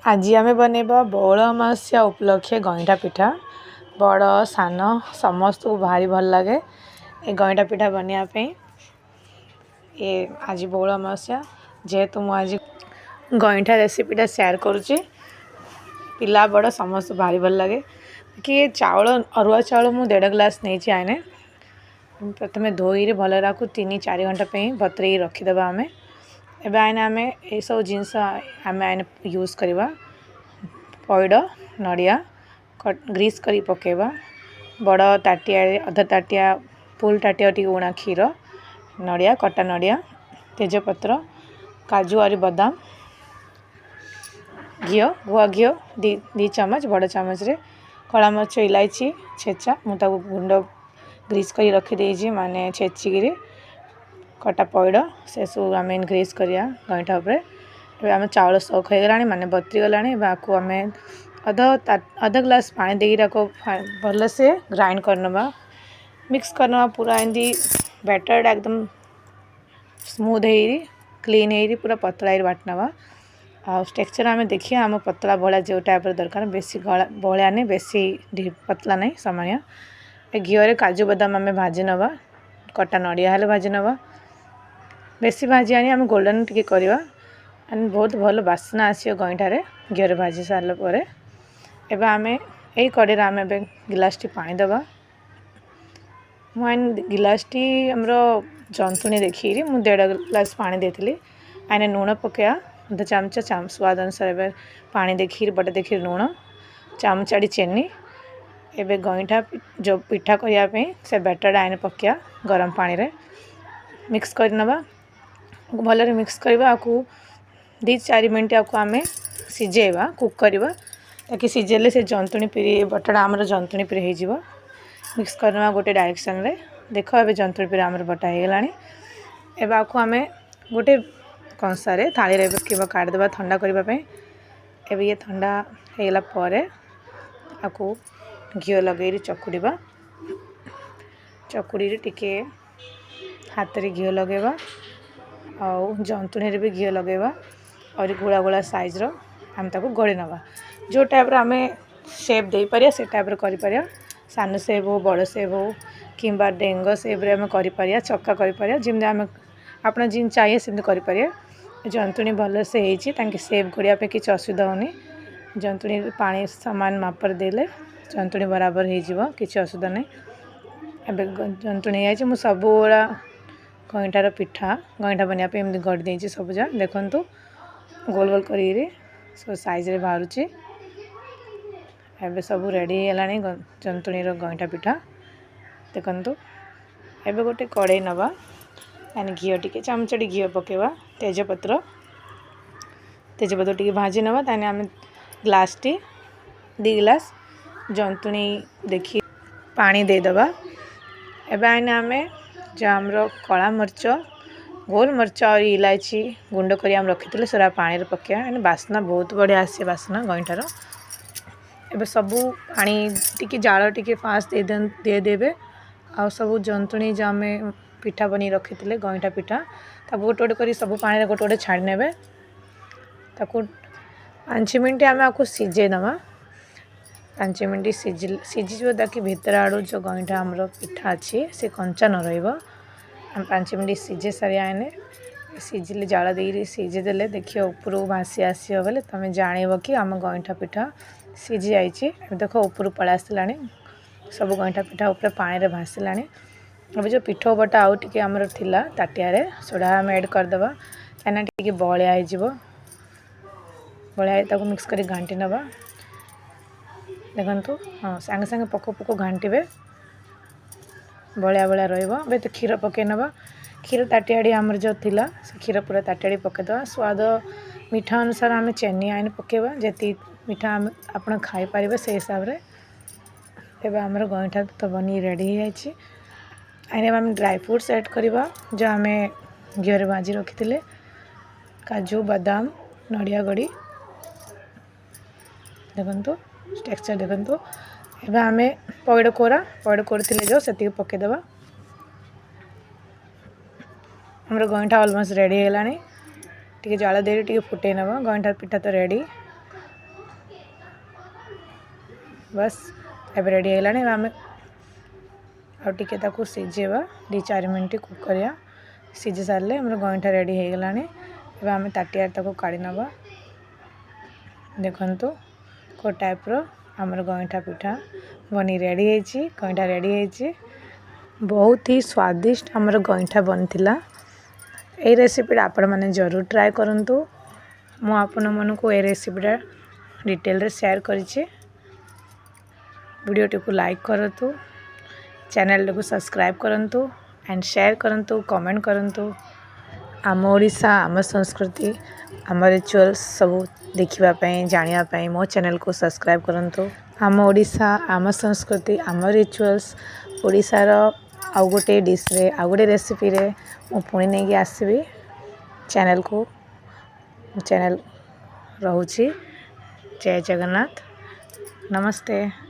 आज आम बनैबा बौल अमावस्या उपलक्षे गईठा पिठा बड़ सान समस्त को भारी भल लगे ये गईठा पिठा बनवाई। ये आज बौल अमावस्या जेहेतु मुझे गईठा रेसिपीटा शेयर करुच्ची पिला बड़ समस्त भारी भल लगे कि ये चाउल अरुआ चाउल मु 1.5 ग्लास नहीं आने प्रथम धोई भल राखू 3-4 घंटा बतरे रखीदे आम एवं आने आम ये सब जिनस आम आने यूज करवा पइड नड़िया ग्रीस करी पकेवा बड़ ताटिया अधा ताटिया फुल ताटिया टी उणा क्षीर नड़िया कटा नड़िया तेजपत्र काजू और बादाम घी गुआ घी दी चमच बड़ चमच रे कला मरच इलायची छेचा मुझे गुंड ग्रीस कर रखीदे माने छेचिकी कटा पइड से सब आम ग्रीस करिया गईठा उपर आम चाउल सक हो गला माने बतरी गला आम अधा ग्लास पानी देगी भल से ग्राइंड करनवा मिक्स करनवा पूरा एमती बैटर एकदम स्मूथ है क्लीन है पूरा पतला बाटनवा आ टेक्सचर आम देखिए आम पतला बड़ा जो टाइप दरकार बेसी बड़ा नहीं बेसी पतला नहीं सामान्य घी काजू बादाम आम भाजी नवा कटा नड़िया हेल्ले भाजी नवा बेसी भाजी आनी आम गोल्डन टी करवा बहुत भल बास्ना आसो गईठार घी भाजी सारापर एवं आम यही कड़े आम ए गिलास टी पानी दबा मुझे गिलास टी आमर जंतुणी देखी मुझे 1.5 ग्लास पानी देती आने लुण पकया अधा चामच स्वाद अनुसार पानी देखी बटे देखी लुण चामचाड़ी चीनी एवं गईठा जो पिठा करने से बैटर आने पकया गरम पानी रे मिक्स करनवा भल मिक्स करवा 2-4 मिनट आपको आम सिझेवा कुक करवा ताकि सिझेले से जंतुणी पिरी बटाटा आमर जंतुणी पिरी हो मिक्स करवा गोटे डायरेक्शन रे देख ए जंतुणी पिरी आमर बटा हो गला एवं आपको आम गोटे कंसार थाली रखा काटदेवा ठंडा करने एवं ये ठंडा होगला आपको घी लगे चकुड़ा चकुड़ी टिके हाथ रे घी लगेवा आउ जंतुणी भी घी लगेवा और गोला गोला साइज रो आम ताको गड़ी नवा जो टाइप आम शेप दे पारिया से टाइप कर सान सेप हो बड़ सेप हो कि डेंग सेप रे आम कर चक्का कर जमी आम आप जिन चाहिए सेमती कर जंतुणी भल से होती सेप गड़ापे किसी असुविधा होनी जंतुणी पानी सामान मापर देले जंतुणी बराबर हो किसी असुविधा नहीं एवं जंतुणी आई मुझे सबुरा गईठार पिठा गईठा बनवाई एमती गढ़ देती सब जा देखु गोल गोल कर सब साइज रे बाहर एवं सब रेडी है जंतुणी गईठा पिठा देखु एवं गोटे कड़े नवा यानी घी टी चामचटी घी पकेवा तेजपत्र टी भाजी नवा ताने आम ग्लास टी 2 ग्लास जंतुणी देखी पानी देदबा एवं आने आम जो आमर कला मरच गोल मरच और इलायची गुंड कर रखी सारा पानी पकया बास्ना बहुत बढ़िया आसे बास्ना गईठार एवं सबू पानी टी जाल टी फास्ट देदेवे आ सब जंतुणी जो आम पिठा बनी रखी थे गईठा पिठा ताको गोटे गोटे कर सब पानी गोटे गोटे छाड़ी ने 5 मिनट आम आपको सिझे नवा 5 मिनट सिझी ताकि भितर आड़ू जो गईठा आमर पिठा अच्छी से कंचा न रम 5 मिनट सिझे सारी आने सिझिले जाल दे सिझेदे देखिए ऊपर भासी आसो बोले तुम जान कि आम गईठा पिठा सिझी जाइए देख ऊपर पड़ा आसला सब गईठा पिठा ऊपर पानी रे भासला अब जो पिठो बटा आउ टे आमर थिला ताटिया सोडा आम ऐड करदे कहीं टे बलिया हो बलिया मिक्स कर घाटी नवा देखु हाँ सांगे सांगे पको पको घाटे बलिया बलिया रे तो क्षीर पकई नवा क्षीर ताटियाड़ी आमर जो थिला से क्षीर पूरा ताटियाड़ी पकईदे स्वाद मीठा अनुसार आम चीनी आने पकेवा जी मीठा आप खाई पारे से हिसाब से एवं आमर गईठा तो बनी रेडी हो आने आम ड्राई फ्रूट्स ऐड करवा जो आम घी भाजी रखी थे काजू बादाम नड़िया गड़ी देखु टेक्सचर देखु एवं आम पइड कोरा जो से पकईदे आमर गईठा अलमोस्ट रेडी है टी जाल दे फुटे नवा गईठा पिठा तो रेडी बस एबे रेडी है आम आगे ताको सीझेबा 2-4 मिनट कुक करिया सीझी सारे आम गईठा रेडी हो गलानी एबे आम ताटिया ताको काढ़ी नबा देखंतु को टाइप रो आमर गईठा पिठा बनी रेडी है गईठा रेडी है बहुत ही स्वादिष्ट आमर गईठा बनथिला ए रेसिपीटा आपण माने जरूर ट्राए करंतु मु आपण मन को ए रेसिपीटा डिटेल रे शेयर करिछि वीडियो को लाइक करतु चैनल को सब्सक्राइब करंतु एंड शेयर करंतु कमेंट करंतु आम ओडिशा आम संस्कृति आम रिचुअल्स सब देखिबा पई जानिया पई मो चैनल को सब्सक्राइब करंतु आम ओडिशा आम संस्कृति आम रिचुअल्स ओडिशा रो आउ गोटे डिश रे आउ गोटे रेसिपी रे मु पुणी नहीं कि आसबी चैनल को चैनल रहूची जय जगन्नाथ नमस्ते।